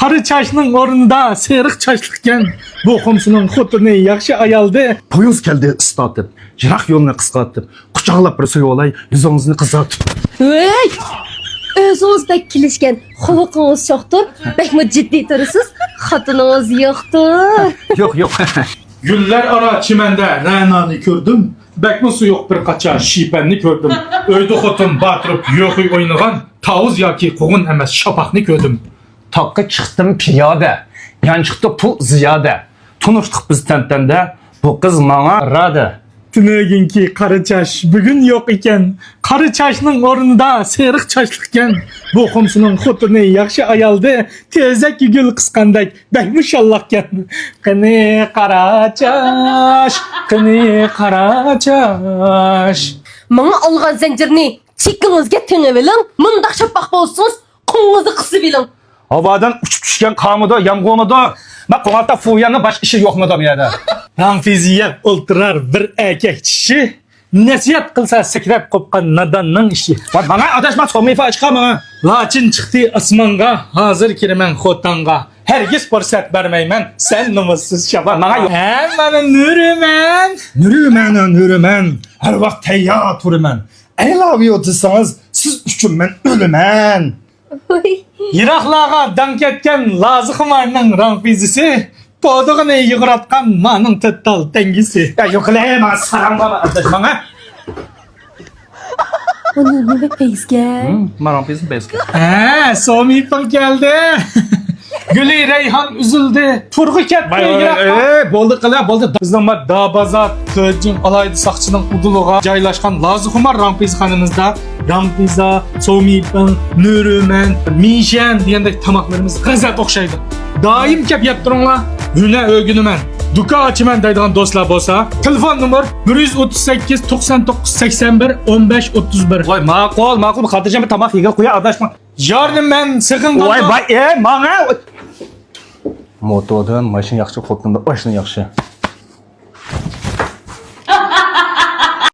Qari çaşning o'rnida seriq chachliqkan bu xumsuning xotini yaxshi ayoldi. To'yingiz keldi islatib, jiroq yo'lni qisqartib, quchoqlab bir so'yib olay, yuzingizni qizartib. Hey! O'zingizdek kelishgan xulqingiz yo'qdir. Bakmi jiddiy tursiz. Xotiningiz yo'qdir. Yo'q. Gullar ara chimanda Ra'noni ko'rdim. Bakmi suyuq bir qacha shipanni ko'rdim. Uyda xotin batirib yo'q o'ynagan tavuz yoki qug'un emas shapaqni ko'rdim. Toqqa chiqdim piyoda, yanchiqda pul ziyoda. Tunishdik biz tantanda, bu qiz menga rada. Tunaginki qari chash bugun yo'q ekan. Qari chashning o'rnida seriq chachliqkan bu xumsuning xotini yaxshi ayoldi. Tezak gul qisqandak bakmi shallaqkan. Qani qara chash, qani qara chash. Menga olgan zanjirni chekingizga tengib oling. Mundaq shapaq bo'lsangiz, qo'ngingizni qisib oling. Havadan uçup düşken kamıda, yamg'onida, ben qo'ng'atda fuyanni başka işi yo'qmidi bu yerda. Ranfiziya o'ltirar bir erkak kishi nasihat qilsa sakrab qopgan nadonning ishi. Bak bana adashma so'mifa chiqaman. Lachin chiqdi osmonga, hozir kiraman xotinga. Hergiz fursat bermayman, sen numussiz shabar. Mana Nuriman. Her vaqt tayyor turaman. I love you desangiz, siz uchun men o'laman. Yiroqlarga dan ketgan Lazixumarning ranfizisi, podig'ini yig'ratgan maning tattal tangisi. Ya yo'qlayma, sarangma adashmanga. Buni nima qilsga? Men ranfizim bezga. Somipin geldi. Guli Reyhan üzüldü. Turg'u ketdi yiroqqa. Bo'ldi. Bizning Dabazat Tojin alaydi saqchining uduluğa joylashgan Lazixumar ranfizxonamizda ranfiza, Somipin, Nuriman, Mishan degandek tamoqlarimiz g'azat o'xshaydi. Doim kelib yeb turinglar. Yuna o'giniman. Duka açıman deydigan do'stlar bo'lsa, telefon nomer 138 99 81 15 31. Voy, ma'qul, xotirjam tamoq yegan qo'ya adashma. Yordim men sig'indim. Voy, manga. Motodan mashina yaxshi, xotinda oshna yaxshi.